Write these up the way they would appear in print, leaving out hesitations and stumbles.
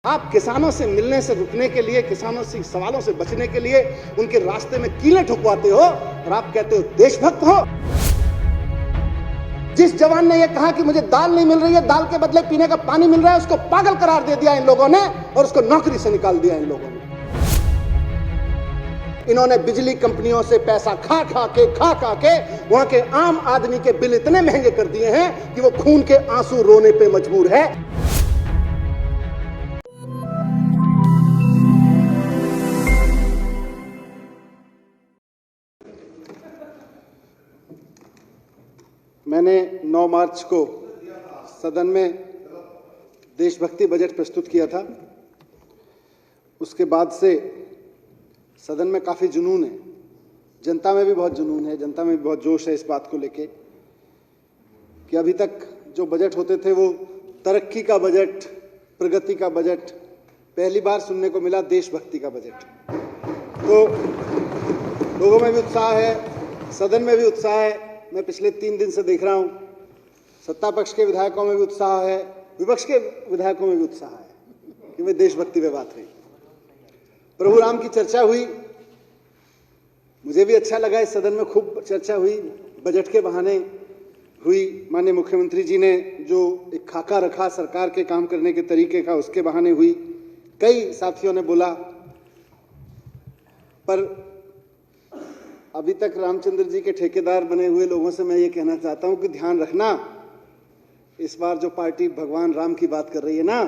आप किसानों से मिलने से रुकने के लिए, किसानों से सवालों से बचने के लिए उनके रास्ते में कीलें ठुकवाते हो और आप कहते हो देशभक्त हो। जिस जवान ने यह कहा कि मुझे दाल नहीं मिल रही है, दाल के बदले पीने का पानी मिल रहा है, उसको पागल करार दे दिया इन लोगों ने और उसको नौकरी से निकाल दिया इन लोगों ने। इन्होंने बिजली कंपनियों से पैसा खा खा के वहां के आम आदमी के बिल इतने महंगे कर दिए हैं कि वो खून के आंसू रोने पे मजबूर है। मैंने 9 मार्च को सदन में देशभक्ति बजट प्रस्तुत किया था। उसके बाद से सदन में काफ़ी जुनून है, जनता में भी बहुत जुनून है, जनता में भी बहुत जोश है इस बात को लेके कि अभी तक जो बजट होते थे वो तरक्की का बजट, प्रगति का बजट, पहली बार सुनने को मिला देशभक्ति का बजट। तो लोगों में भी उत्साह है, सदन में भी उत्साह है। मैं पिछले 3 दिन से देख रहा हूं, सत्ता पक्ष के विधायकों में भी उत्साह है, विपक्ष के विधायकों में भी उत्साह है कि वे देशभक्ति पे बात हुई। प्रभु राम की चर्चा हुई, मुझे भी अच्छा लगा। इस सदन में खूब चर्चा हुई, बजट के बहाने हुई। माननीय मुख्यमंत्री जी ने जो एक खाका रखा सरकार के काम करने के तरीके का, उसके बहाने हुई। कई साथियों ने बोला, पर अभी तक रामचंद्र जी के ठेकेदार बने हुए लोगों से मैं ये कहना चाहता हूं कि ध्यान रखना, इस बार जो पार्टी भगवान राम की बात कर रही है ना,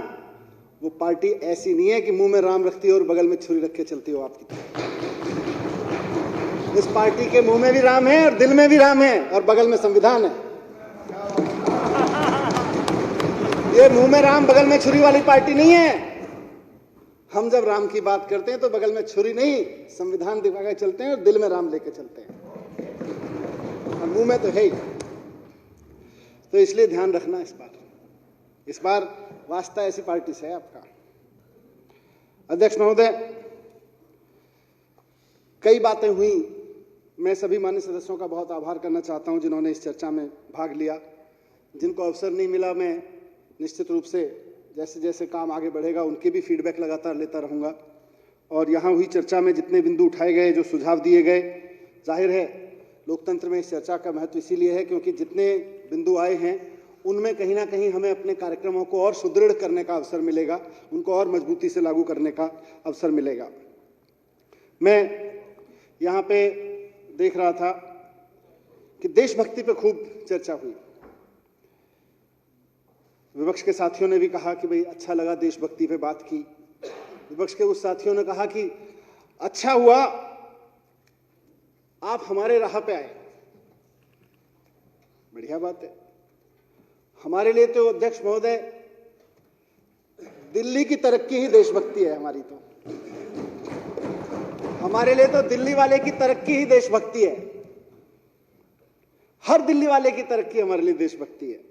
वो पार्टी ऐसी नहीं है कि मुंह में राम रखती हो और बगल में छुरी रख के चलती हो आपकी। इस पार्टी के मुंह में भी राम है और दिल में भी राम है और बगल में संविधान है। ये मुंह में राम बगल में छुरी वाली पार्टी नहीं है। हम जब राम की बात करते हैं तो बगल में छुरी नहीं, संविधान दिखा के चलते हैं और दिल में राम लेके चलते हैं, और मुंह में तो है ही। तो इसलिए ध्यान रखना, इस बार वास्ता ऐसी पार्टी से है आपका। अध्यक्ष महोदय, कई बातें हुई। मैं सभी माननीय सदस्यों का बहुत आभार करना चाहता हूं जिन्होंने इस चर्चा में भाग लिया। जिनको अवसर नहीं मिला, मैं निश्चित रूप से जैसे जैसे काम आगे बढ़ेगा उनके भी फीडबैक लगातार लेता रहूंगा। और यहाँ हुई चर्चा में जितने बिंदु उठाए गए, जो सुझाव दिए गए, जाहिर है लोकतंत्र में इस चर्चा का महत्व इसीलिए है क्योंकि जितने बिंदु आए हैं उनमें कहीं ना कहीं हमें अपने कार्यक्रमों को और सुदृढ़ करने का अवसर मिलेगा, उनको और मजबूती से लागू करने का अवसर मिलेगा। मैं यहाँ पे देख रहा था कि देशभक्ति पे खूब चर्चा हुई। विपक्ष के साथियों ने भी कहा कि भाई अच्छा लगा देशभक्ति पे बात की। विपक्ष के उस साथियों ने कहा कि अच्छा हुआ आप हमारे राह पे आए, बढ़िया बात है। हमारे लिए तो अध्यक्ष महोदय दिल्ली की तरक्की ही देशभक्ति है हमारी। तो हमारे लिए तो दिल्ली वाले की तरक्की ही देशभक्ति है। हर दिल्ली वाले की तरक्की हमारे लिए देशभक्ति है।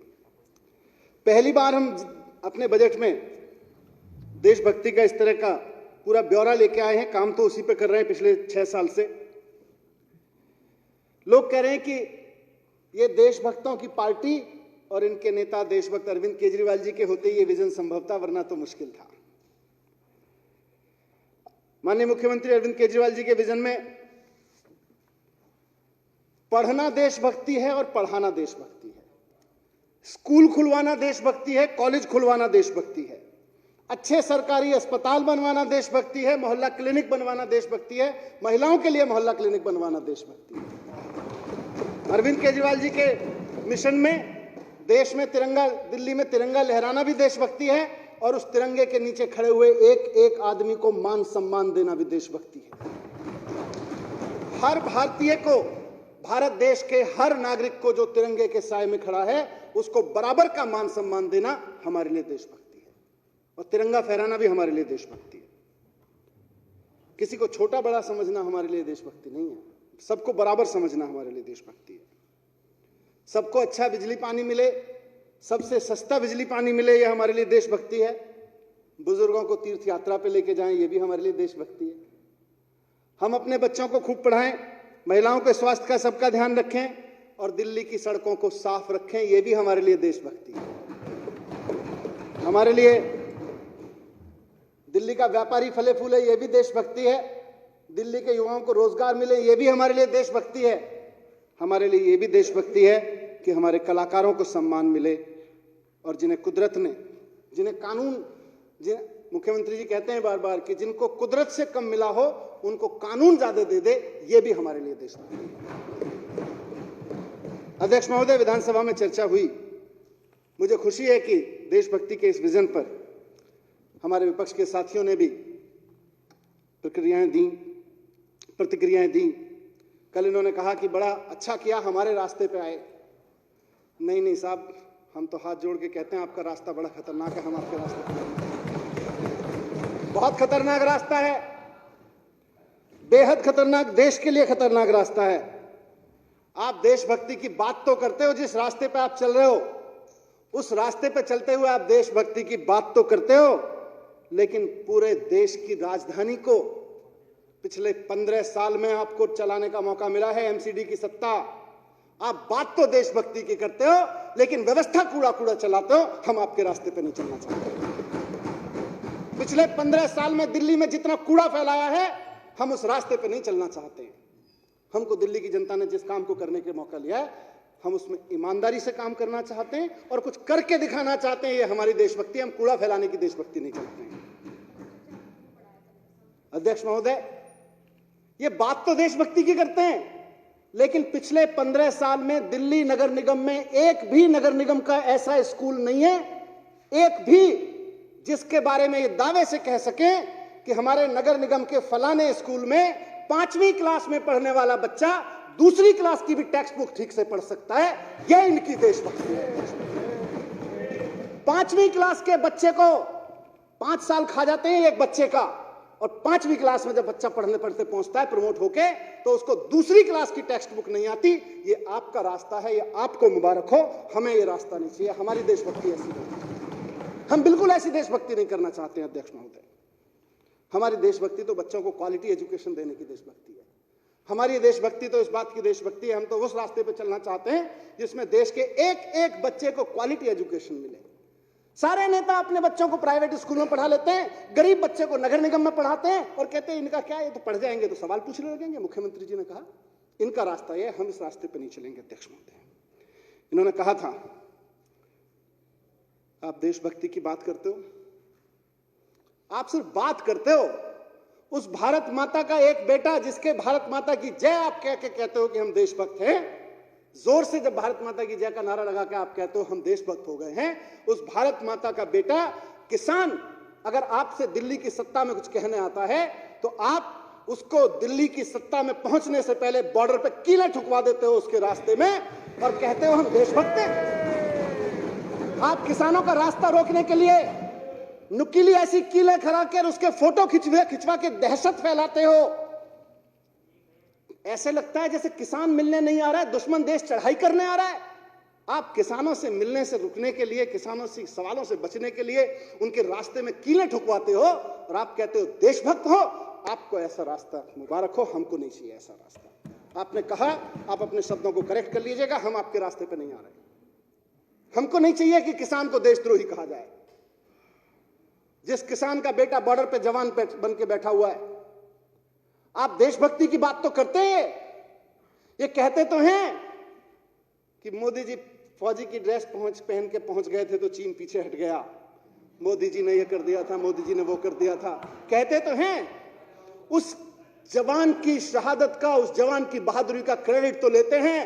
पहली बार हम अपने बजट में देशभक्ति का इस तरह का पूरा ब्यौरा लेके आए हैं। काम तो उसी पे कर रहे हैं पिछले 6 साल से। लोग कह रहे हैं कि ये देशभक्तों की पार्टी और इनके नेता देशभक्त अरविंद केजरीवाल जी के होते ये विजन संभव था, वरना तो मुश्किल था। माननीय मुख्यमंत्री अरविंद केजरीवाल जी के विजन में पढ़ना देशभक्ति है और पढ़ाना देशभक्ति है। स्कूल खुलवाना देशभक्ति है, कॉलेज खुलवाना देशभक्ति है, अच्छे सरकारी अस्पताल बनवाना देशभक्ति है, मोहल्ला क्लिनिक बनवाना देशभक्ति है, महिलाओं के लिए मोहल्ला क्लिनिक बनवाना देशभक्ति है। अरविंद केजरीवाल जी के मिशन में देश में तिरंगा, दिल्ली में तिरंगा लहराना भी देशभक्ति है और उस तिरंगे के नीचे खड़े हुए एक एक आदमी को मान सम्मान देना भी देशभक्ति है। हर भारतीय को, भारत देश के हर नागरिक को जो तिरंगे के साए में खड़ा है उसको बराबर का मान सम्मान देना हमारे लिए देशभक्ति है। और तिरंगा फहराना भी हमारे लिए देशभक्ति है। किसी को छोटा बड़ा समझना हमारे लिए देशभक्ति नहीं है, सबको बराबर समझना हमारे लिए देशभक्ति है। सबको अच्छा बिजली पानी मिले, सबसे सस्ता बिजली पानी मिले, यह हमारे लिए देशभक्ति है। बुजुर्गों को तीर्थ यात्रा पे लेके जाएं, यह भी हमारे लिए देशभक्ति है। हम अपने बच्चों को खूब पढ़ाएं, महिलाओं के स्वास्थ्य का सबका ध्यान रखें और दिल्ली की सड़कों को साफ रखें, यह भी हमारे लिए देशभक्ति है। हमारे लिए दिल्ली का व्यापारी फले फूले, ये भी देशभक्ति है। दिल्ली के युवाओं को रोजगार मिले, ये भी हमारे लिए देशभक्ति है। हमारे लिए ये भी देशभक्ति है कि हमारे कलाकारों को सम्मान मिले और जिन्हें कुदरत ने, जिन्हें कानून, मुख्यमंत्री जी कहते हैं बार बार कि जिनको कुदरत से कम मिला हो उनको कानून ज्यादा दे दे, ये भी हमारे लिए देशभक्ति है। अध्यक्ष महोदय, विधानसभा में चर्चा हुई। मुझे खुशी है कि देशभक्ति के इस विजन पर हमारे विपक्ष के साथियों ने भी प्रतिक्रियाएं दी। कल इन्होंने कहा कि बड़ा अच्छा किया हमारे रास्ते पे आए। नहीं साहब, हम तो हाथ जोड़ के कहते हैं आपका रास्ता बड़ा खतरनाक है, हम आपके रास्ते पे बहुत खतरनाक रास्ता है, बेहद खतरनाक, देश के लिए खतरनाक रास्ता है। आप देशभक्ति की बात तो करते हो, जिस रास्ते पे आप चल रहे हो उस रास्ते पे चलते हुए आप देशभक्ति की बात तो करते हो, लेकिन पूरे देश की राजधानी को पिछले 15 साल में आपको चलाने का मौका मिला है, एमसीडी की सत्ता। आप बात तो देशभक्ति की करते हो, लेकिन व्यवस्था कूड़ा चलाते हो। हम आपके रास्ते पे नहीं चलना चाहते। पिछले 15 साल में दिल्ली में जितना कूड़ा फैलाया है, हम उस रास्ते पे नहीं चलना चाहते हैं। हमको दिल्ली की जनता ने जिस काम को करने के मौका लिया है, हम उसमें ईमानदारी से काम करना चाहते हैं और कुछ करके दिखाना चाहते हैं। ये हमारी देशभक्ति, हम कूड़ा फैलाने की देशभक्ति नहीं चाहते हैं। अध्यक्ष महोदय, ये बात तो देशभक्ति की करते हैं, लेकिन पिछले 15 साल में दिल्ली नगर निगम में एक भी नगर निगम का ऐसा स्कूल नहीं है, एक भी, जिसके बारे में ये दावे से कह सकें कि हमारे नगर निगम के फलाने स्कूल में 5वीं क्लास में पढ़ने वाला बच्चा दूसरी क्लास की भी टेक्स्ट बुक ठीक से पढ़ सकता है। यह इनकी देशभक्ति है। 5वीं क्लास के बच्चे को 5 साल खा जाते हैं एक बच्चे का, और 5वीं क्लास में जब बच्चा पढ़ने पढ़ते पहुंचता है प्रमोट होके, तो उसको दूसरी क्लास की टेक्स्ट बुक नहीं आती। ये आपका रास्ता है, ये आपको मुबारक हो। हमें ये रास्ता नहीं चाहिए। हमारी देशभक्ति ऐसी नहीं, हम बिल्कुल ऐसी देशभक्ति नहीं करना चाहते हैं। अध्यक्ष महोदय, हमारी देशभक्ति तो बच्चों को क्वालिटी एजुकेशन देने की देशभक्ति है। हमारी देशभक्ति तो इस बात की देशभक्ति है, हम तो उस रास्ते पे चलना चाहते हैं जिसमें देश के एक एक बच्चे को क्वालिटी एजुकेशन मिले। सारे नेता अपने बच्चों को प्राइवेट स्कूल में पढ़ा लेते हैं, गरीब बच्चे को नगर निगम में पढ़ाते हैं और कहते हैं इनका क्या, ये तो पढ़ जाएंगे तो सवाल पूछने लगेंगे। मुख्यमंत्री जी ने कहा इनका रास्ता ये, हम इस रास्ते पे नहीं चलेंगे। अध्यक्ष महोदय, इन्होंने कहा था आप देशभक्ति की बात करते हो, आप सिर्फ बात करते हो। उस भारत माता का एक बेटा जिसके भारत माता की जय आप कह के कहते हो कि हम देशभक्त हैं, जोर से जब भारत माता की जय का नारा लगा के आप कहते हो हम देशभक्त हो गए हैं, उस भारत माता का बेटा किसान अगर आपसे दिल्ली की सत्ता में कुछ कहने आता है तो आप उसको दिल्ली की सत्ता में पहुंचने से पहले बॉर्डर पे कीलें ठुकवा देते हो उसके रास्ते में और कहते हो हम देशभक्त हैं। आप किसानों का रास्ता रोकने के लिए नुकीली ऐसी कीलें खड़ा कर उसके फोटो खिंचवा के दहशत फैलाते हो। ऐसे लगता है जैसे किसान मिलने नहीं आ रहा है, दुश्मन देश चढ़ाई करने आ रहा है। आप किसानों से मिलने से रुकने के लिए, किसानों से सवालों से बचने के लिए उनके रास्ते में कीलें ठुकवाते हो और आप कहते हो देशभक्त हो। आपको ऐसा रास्ता मुबारक हो, हमको नहीं चाहिए ऐसा रास्ता। आपने कहा, आप अपने शब्दों को करेक्ट कर लीजिएगा, हम आपके रास्ते पे नहीं आ रहे। हमको नहीं चाहिए कि किसान को देशद्रोही कहा जाए। जिस किसान का बेटा बॉर्डर पे जवान बन के बैठा हुआ है, आप देशभक्ति की बात तो करते हैं। ये कहते तो हैं कि मोदी जी फौजी की ड्रेस पहन के पहुंच गए थे तो चीन पीछे हट गया, मोदी जी ने ये कर दिया था, मोदी जी ने वो कर दिया था। कहते तो हैं, उस जवान की शहादत का, उस जवान की बहादुरी का क्रेडिट तो लेते हैं,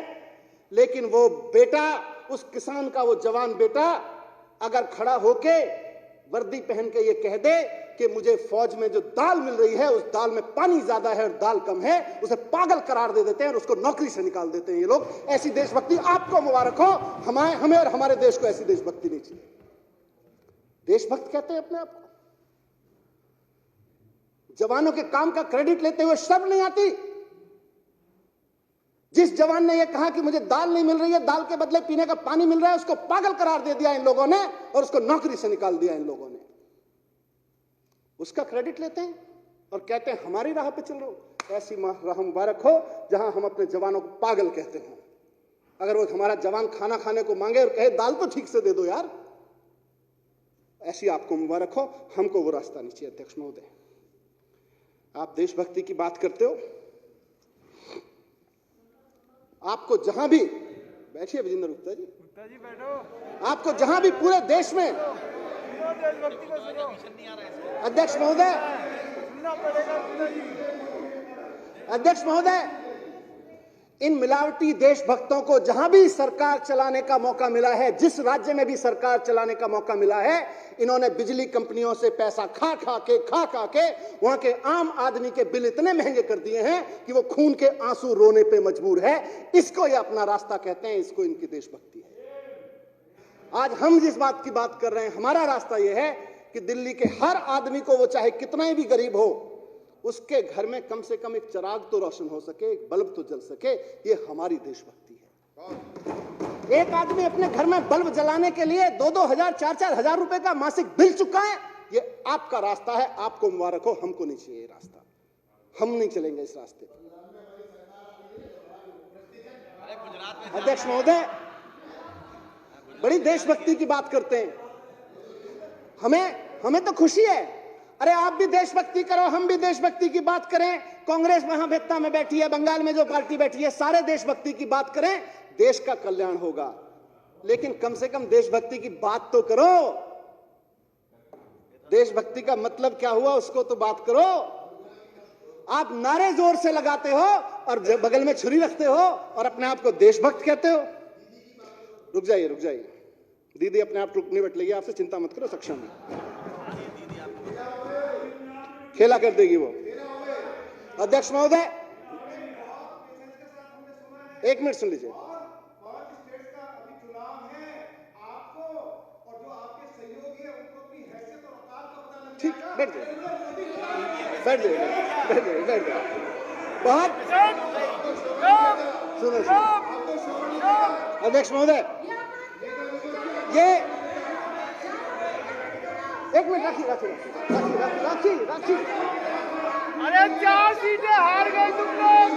लेकिन वो बेटा, उस किसान का वो जवान बेटा अगर खड़ा होके वर्दी पहन के ये कह दे कि मुझे फौज में जो दाल मिल रही है उस दाल में पानी ज्यादा है और दाल कम है, उसे पागल करार दे देते हैं और उसको नौकरी से निकाल देते हैं ये लोग। ऐसी देशभक्ति आपको मुबारक हो। हमें और हमारे देश को ऐसी देशभक्ति नहीं चाहिए। देशभक्त कहते हैं अपने आप को। जवानों के काम का क्रेडिट लेते हुए शर्म नहीं आती? जिस जवान ने यह कहा कि मुझे दाल नहीं मिल रही है, दाल के बदले पीने का पानी मिल रहा है, उसको पागल करार दे दिया इन लोगों ने और उसको नौकरी से निकाल दिया इन लोगों ने। उसका क्रेडिट लेते हैं और कहते हैं हमारी राह पे चल रहे हो। ऐसी राह मुबारक हो जहां हम अपने जवानों को पागल कहते हो। अगर वो हमारा जवान खाना खाने को मांगे और कहे दाल तो ठीक से दे दो यार, ऐसी आपको मुबारक हो, हमको वो रास्ता नहीं चाहिए। अध्यक्ष महोदय, आप देशभक्ति की बात करते हो, आपको जहां भी, बैठिए विजेंद्र गुप्ता जी बैठो, आपको जहां भी पूरे देश में, अध्यक्ष महोदय, अध्यक्ष महोदय, इन मिलावटी देशभक्तों को जहां भी सरकार चलाने का मौका मिला है, जिस राज्य में भी सरकार चलाने का मौका मिला है, इन्होंने बिजली कंपनियों से पैसा खा खा के वहां के आम आदमी के बिल इतने महंगे कर दिए हैं कि वो खून के आंसू रोने पे मजबूर है। इसको ये अपना रास्ता कहते हैं, इसको इनकी देशभक्ति है। आज हम जिस बात की बात कर रहे हैं, हमारा रास्ता यह है कि दिल्ली के हर आदमी को, वो चाहे कितना भी गरीब हो, उसके घर में कम से कम एक चिराग तो रोशन हो सके, एक बल्ब तो जल सके। ये हमारी देशभक्ति है। एक आदमी अपने घर में बल्ब जलाने के लिए 2-2 हजार, 4-4 हजार रुपए का मासिक बिल चुका है। ये आपका रास्ता है, आपको मुबारक हो, हमको नहीं चाहिए ये रास्ता, हम नहीं चलेंगे इस रास्ते पर। अध्यक्ष महोदय, बड़ी देशभक्ति की बात करते हैं, हमें तो खुशी है। अरे आप भी देशभक्ति करो, हम भी देशभक्ति की बात करें। कांग्रेस महावेत्ता में बैठी है, बंगाल में जो पार्टी बैठी है, सारे देशभक्ति की बात करें, देश का कल्याण होगा। लेकिन कम से कम देशभक्ति की बात तो करो। देशभक्ति का मतलब क्या हुआ, उसको तो बात करो। आप नारे जोर से लगाते हो और बगल में छुरी रखते हो और अपने आप को देशभक्त कहते हो। रुक जाइए दीदी, अपने आप रुकने बैठ लेगी, आपसे चिंता मत करो, सक्षम है, खेला कर देगी वो। अध्यक्ष महोदय, एक मिनट सुन लीजिए। ठीक, बैठ जाइए। बहुत सुनो। अध्यक्ष महोदय, ये एक मिनट राखी। अरे 4 सीटें हार गए तुम लोग।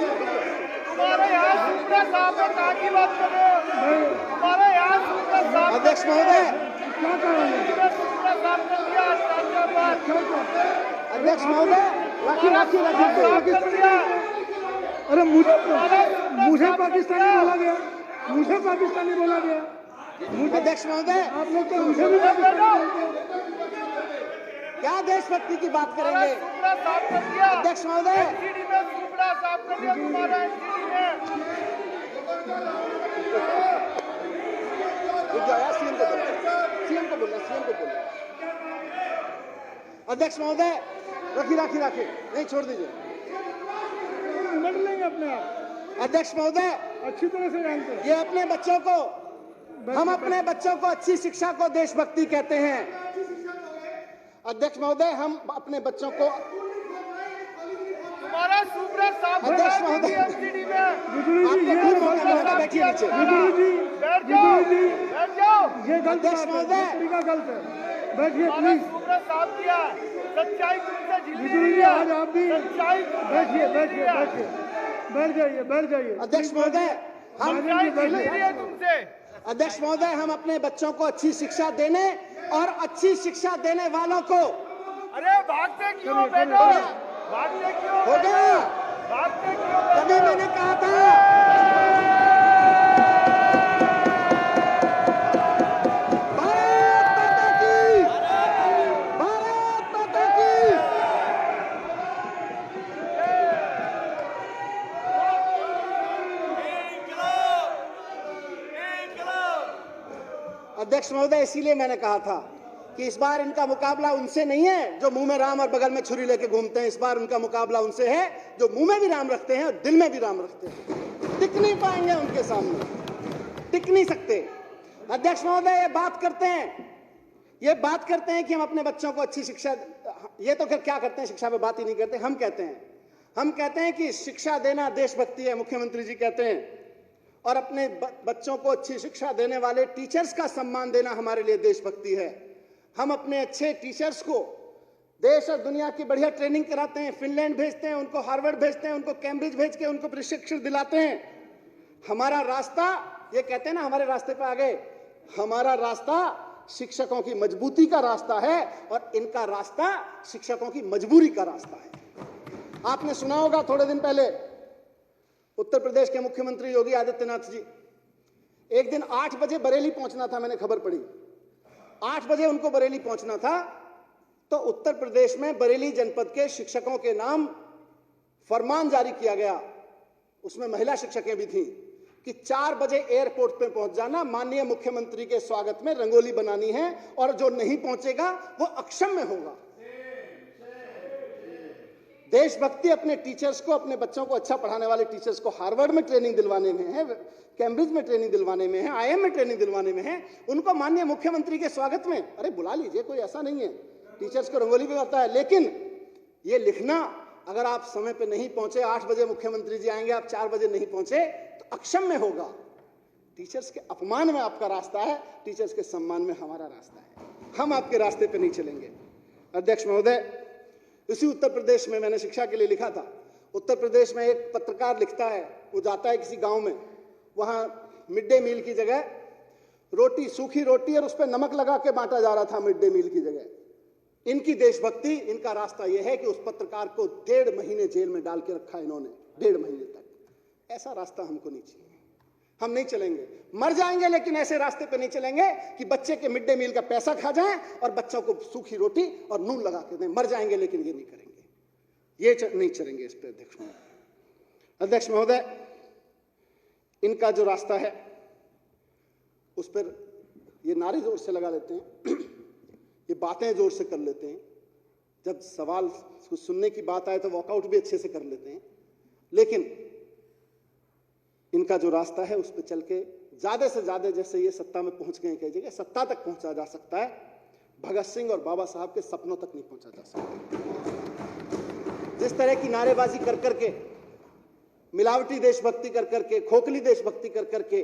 तुम्हारे यहाँ सुप्रा साहब ने कहा की बात करो। तुम्हारे यहाँ सुप्रा साहब, अध्यक्ष महोदय, सुप्रा साहब ने दिया अध्यक्ष महोदय, राखी। अरे मुझे पाकिस्तानी बोला गया। अध्यक्ष महोदय, आप लोग तो मुझे भी क्या देशभक्ति की बात करेंगे? अध्यक्ष महोदय, सीएम को बोलना। अध्यक्ष महोदय, राखी, नहीं छोड़ दीजिए, लड़ लेंगे अपने आप। अध्यक्ष महोदय, अच्छी तरह से जानते हैं। ये हम अपने बच्चों को अच्छी शिक्षा को देशभक्ति कहते हैं। अध्यक्ष महोदय, हम अपने बच्चों को, तुम्हारा सुप्रा साहब, अध्यक्ष महोदय, बैठिए नीचे, बैठ जाओ। ये गलत अध्यक्ष महोदय, गलत है, बैठिए प्लीज। सुप्रा साहब किया, सच्चाई तुमसे जी, आज आप भी सच्चाई, बैठ जाइए। अध्यक्ष महोदय, तुमसे। अध्यक्ष महोदय, हम अपने बच्चों को अच्छी शिक्षा देने और अच्छी शिक्षा देने वालों को, अरे भागते क्यों बेटा, भागते क्यों हो गया, भागते क्यों? तभी मैंने कहा था भारत माता की। अध्यक्ष महोदय, इसीलिए मैंने कहा था कि इस बार इनका मुकाबला उनसे नहीं है जो मुंह में राम और बगल में छुरी लेके घूमते हैं। इस बार उनका मुकाबला उनसे है जो मुंह में भी राम रखते हैं और दिल में भी राम रखते हैं। टिक नहीं पाएंगे उनके सामने, टिक नहीं सकते। अध्यक्ष महोदय, ये बात करते हैं कि हम अपने बच्चों को अच्छी शिक्षा, ये तो फिर क्या करते हैं, शिक्षा पे बात ही नहीं करते। हम कहते हैं कि शिक्षा देना देशभक्ति है, मुख्यमंत्री जी कहते हैं, और अपने बच्चों को अच्छी शिक्षा देने वाले टीचर्स का सम्मान देना हमारे लिए देशभक्ति है। हम अपने अच्छे टीचर्स को देश और दुनिया की बढ़िया ट्रेनिंग कराते हैं, फिनलैंड भेजते हैं, उनको हार्वर्ड भेजते हैं, उनको कैम्ब्रिज भेज के उनको प्रशिक्षण दिलाते हैं। हमारा रास्ता, ये कहते हैं ना हमारे रास्ते पे आ गए, हमारा रास्ता शिक्षकों की मजबूती का रास्ता है और इनका रास्ता शिक्षकों की मजबूरी का रास्ता है। आपने सुना होगा थोड़े दिन पहले उत्तर प्रदेश के मुख्यमंत्री योगी आदित्यनाथ जी एक दिन 8 बजे बरेली पहुंचना था, मैंने खबर पढ़ी 8 बजे उनको बरेली पहुंचना था, तो उत्तर प्रदेश में बरेली जनपद के शिक्षकों के नाम फरमान जारी किया गया, उसमें महिला शिक्षकें भी थीं कि 4 बजे एयरपोर्ट पे पहुंच जाना, माननीय मुख्यमंत्री के स्वागत में रंगोली बनानी है और जो नहीं पहुंचेगा वो अक्षम्य होगा। देशभक्ति अपने टीचर्स को, अपने बच्चों को अच्छा पढ़ाने वाले टीचर्स को हार्वर्ड में ट्रेनिंग दिलवाने में है, कैम्ब्रिज में ट्रेनिंग दिलवाने में है, IIM में ट्रेनिंग दिलवाने में है, उनको माननीय मुख्यमंत्री के स्वागत में अरे बुला लीजिए, कोई ऐसा नहीं है, टीचर्स को रंगोली भी आता है। लेकिन ये लिखना, अगर आप समय पे नहीं पहुंचे, 8 बजे मुख्यमंत्री जी आएंगे, आप 4 बजे नहीं पहुंचे तो अक्षम्य होगा। टीचर्स के अपमान में आपका रास्ता है, टीचर्स के सम्मान में हमारा रास्ता है, हम आपके रास्ते पे नहीं चलेंगे। अध्यक्ष महोदय, इसी उत्तर प्रदेश में मैंने शिक्षा के लिए लिखा था, उत्तर प्रदेश में एक पत्रकार लिखता है, वो जाता है किसी गांव में, वहां मिड डे मील की जगह रोटी, सूखी रोटी और उस पर नमक लगा के बांटा जा रहा था मिड डे मील की जगह। इनकी देशभक्ति, इनका रास्ता यह है कि उस पत्रकार को 1.5 महीने जेल में डाल के रखा इन्होंने, 1.5 महीने तक। ऐसा रास्ता हमको नहीं चाहिए, हम नहीं चलेंगे, मर जाएंगे लेकिन ऐसे रास्ते पे नहीं चलेंगे कि बच्चे के मिड डे मील का पैसा खा जाएं और बच्चों को सूखी रोटी और नून लगा के दें। मर जाएंगे लेकिन ये नहीं करेंगे, ये नहीं चलेंगे इस पे। अध्यक्ष महोदय, इनका जो रास्ता है उस पर ये नारे जोर से लगा लेते हैं, ये बातें जोर से कर लेते हैं, जब सवाल सुनने की बात आए तो वॉकआउट भी अच्छे से कर लेते हैं, लेकिन इनका जो रास्ता है उस पर चल के ज्यादा से ज्यादा, जैसे ये सत्ता में पहुंच गए कई जगह, सत्ता तक पहुंचा जा सकता है, भगत सिंह और बाबा साहब के सपनों तक नहीं पहुंचा जा सकता। जिस तरह की नारेबाजी कर करके, मिलावटी देशभक्ति कर करके, खोखली देशभक्ति कर करके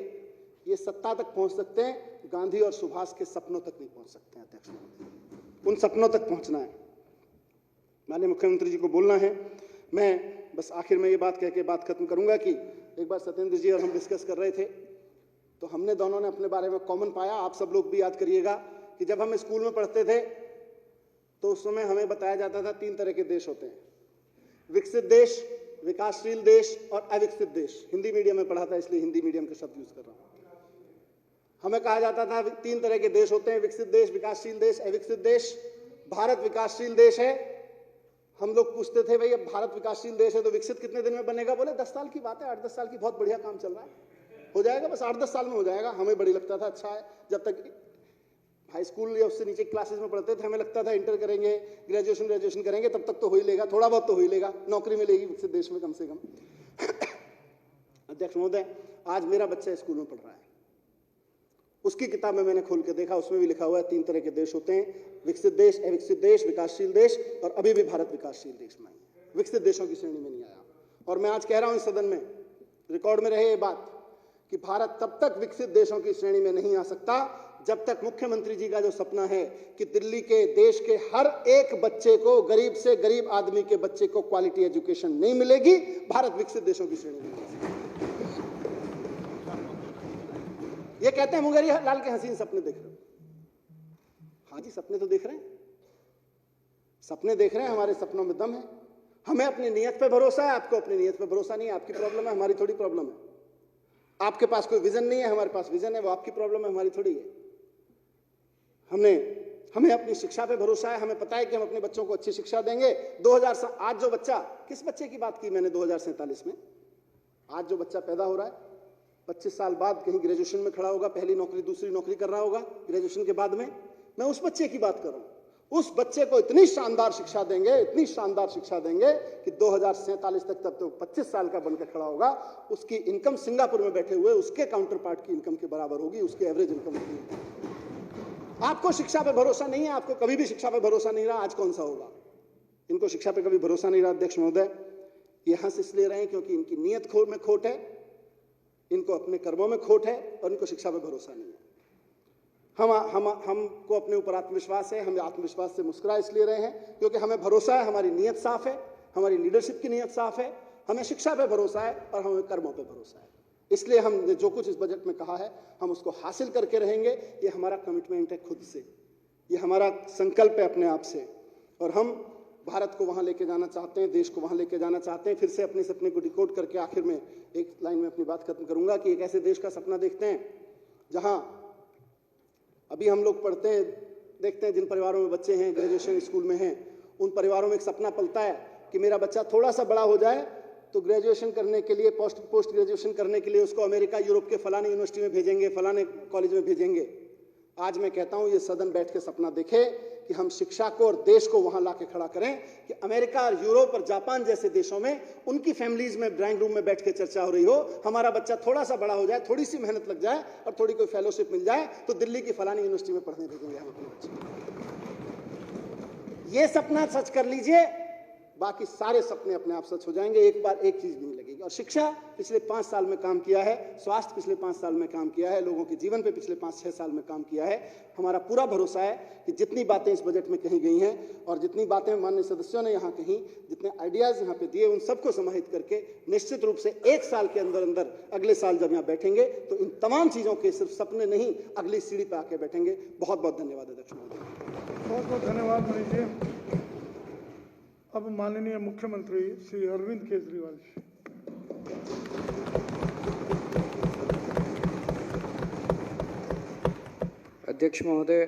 ये सत्ता तक पहुंच सकते हैं, गांधी और सुभाष के सपनों तक नहीं पहुंच सकते हैं। अध्यक्ष, उन सपनों तक पहुंचना है, माननीय मुख्यमंत्री जी को बोलना है। मैं बस आखिर में ये बात कह के बात खत्म करूंगा कि एक बार सत्येंद्र जी और हम डिस्कस कर रहे थे, तो हमने दोनों ने अपने बारे में कॉमन पाया, आप सब लोग भी याद करिएगा कि जब हम स्कूल में पढ़ते थे तो उस समय हमें बताया जाता था 3 तरह के देश होते हैं, विकसित देश, विकासशील देश और अविकसित देश। हिंदी मीडियम में पढ़ा था इसलिए हिंदी मीडियम के शब्द यूज कर रहा हूं। हमें कहा जाता था 3 तरह के देश होते हैं, विकसित देश, विकासशील देश, अविकसित देश। भारत विकासशील देश है। हम लोग पूछते थे भाई अब भारत विकासशील देश है तो विकसित कितने दिन में बनेगा? बोले 10 साल की बात है, 8-10 साल की, बहुत बढ़िया काम चल रहा है, हो जाएगा, बस 8-10 साल में हो जाएगा। हमें बड़ी लगता था अच्छा है, जब तक हाई स्कूल या उससे नीचे क्लासेस में पढ़ते थे हमें लगता था इंटर करेंगे, ग्रेजुएशन करेंगे तब तक तो हो ही लेगा, थोड़ा बहुत तो हो ही लेगा, नौकरी मिलेगी विकसित देश में कम से कम। अध्यक्ष महोदय, आज मेरा बच्चा स्कूल में पढ़ रहा है, उसकी किताब में मैंने खोल के देखा, उसमें भी लिखा हुआ है 3 तरह के देश होते हैं, विकसित देश, अविकसित देश, विकासशील देश, और अभी भी भारत विकासशील देश में है, विकसित देशों की श्रेणी में नहीं आया। और मैं आज कह रहा हूं इस सदन में, रिकॉर्ड में रहे ये बात, कि भारत तब तक विकसित देशों की श्रेणी में नहीं आ सकता जब तक मुख्यमंत्री जी का जो सपना है कि दिल्ली के, देश के हर एक बच्चे को, गरीब से गरीब आदमी के बच्चे को क्वालिटी एजुकेशन नहीं मिलेगी, भारत विकसित देशों की श्रेणी में। ये कहते हैं मुंगेरी लाल के हसीन सपने देख रहे हो। हाँ जी, सपने तो देख रहे हैं, सपने देख रहे हैं, हमारे सपनों में दम है। हमें अपनी नीयत पे भरोसा है, आपको अपनी नीयत पे भरोसा नहीं है, आपकी प्रॉब्लम है, हमारी थोड़ी प्रॉब्लम है। आपके पास कोई विजन नहीं है, हमारे पास विजन है, वो आपकी प्रॉब्लम है, हमारी थोड़ी है। हमें अपनी शिक्षा पे भरोसा है, हमें पता है कि हम अपने बच्चों को अच्छी शिक्षा देंगे। 2000 आज जो बच्चा, किस बच्चे की बात की मैंने 2047 में, आज जो बच्चा पैदा हो रहा है 25 साल बाद कहीं ग्रेजुएशन में खड़ा होगा, पहली नौकरी दूसरी नौकरी कर रहा होगा ग्रेजुएशन के बाद में, मैं उस बच्चे की बात कर रहा हूं। उस बच्चे को इतनी शानदार शिक्षा देंगे, इतनी शानदार शिक्षा देंगे कि 2047 तक तब तो 25 साल का बनकर खड़ा होगा, उसकी इनकम सिंगापुर में बैठे हुए उसके काउंटर पार्ट की इनकम के बराबर होगी, उसकी एवरेज इनकम होगी। आपको शिक्षा पे भरोसा नहीं है, आपको कभी भी शिक्षा पे भरोसा नहीं रहा, आज कौन सा होगा? इनको शिक्षा पे कभी भरोसा नहीं रहा। अध्यक्ष महोदय, ये हंस इसलिए रहे क्योंकि इनकी नीयत में खोट है, इनको अपने कर्मों में खोट है और इनको शिक्षा पे भरोसा नहीं है। हमको अपने ऊपर आत्मविश्वास है, हम आत्मविश्वास से मुस्कुरा इसलिए रहे हैं क्योंकि हमें भरोसा है, हमारी नीयत साफ है, हमारी लीडरशिप की नीयत साफ है, हमें शिक्षा पे भरोसा है और हमें कर्मों पे भरोसा है। इसलिए हमने जो कुछ इस बजट में कहा है हम उसको हासिल करके रहेंगे। ये हमारा कमिटमेंट है खुद से, ये हमारा संकल्प है अपने आप से, और हम भारत को वहां लेके जाना चाहते हैं, देश को वहां लेके जाना चाहते हैं। फिर से अपने सपने को डिकोड करके आखिर में एक लाइन में अपनी बात खत्म करूंगा कि एक ऐसे देश का सपना देखते हैं जहां अभी हम लोग पढ़ते हैं, देखते हैं जिन परिवारों में बच्चे हैं, ग्रेजुएशन स्कूल में हैं, उन परिवारों में एक सपना पलता है कि मेरा बच्चा थोड़ा सा बड़ा हो जाए तो ग्रेजुएशन करने के लिए, पोस्ट ग्रेजुएशन करने के लिए उसको अमेरिका, यूरोप के फलाने यूनिवर्सिटी में भेजेंगे, फलाने कॉलेज में भेजेंगे। आज मैं कहता हूं ये सदन बैठ के सपना देखे कि हम शिक्षा को और देश को वहां लाके खड़ा करें कि अमेरिका और यूरोप और जापान जैसे देशों में उनकी फैमिलीज में ड्राइंग रूम में बैठ के चर्चा हो रही हो, हमारा बच्चा थोड़ा सा बड़ा हो जाए, थोड़ी सी मेहनत लग जाए और थोड़ी कोई फेलोशिप मिल जाए तो दिल्ली की फलानी यूनिवर्सिटी में पढ़ने भेजेंगे हम अपने बच्चे। ये सपना सच कर लीजिए, बाकी सारे सपने अपने आप सच हो जाएंगे। एक बार एक चीज भी नहीं लगेगी। और शिक्षा पिछले 5 साल में काम किया है, स्वास्थ्य पिछले 5 साल में काम किया है, लोगों के जीवन पे पिछले 5-6 साल में काम किया है। हमारा पूरा भरोसा है कि जितनी बातें इस बजट में कही गई हैं और जितनी बातें माननीय सदस्यों ने यहाँ कही, जितने आइडियाज यहाँ पे दिए, उन सबको समाहित करके निश्चित रूप से 1 साल के अंदर अंदर अगले साल जब यहाँ बैठेंगे तो इन तमाम चीजों के सिर्फ सपने नहीं, अगली सीढ़ी पे आके बैठेंगे। बहुत बहुत धन्यवाद अध्यक्ष महोदय। बहुत बहुत धन्यवाद मनीष जी। अब माननीय मुख्यमंत्री श्री अरविंद केजरीवाल जी। अध्यक्ष महोदय,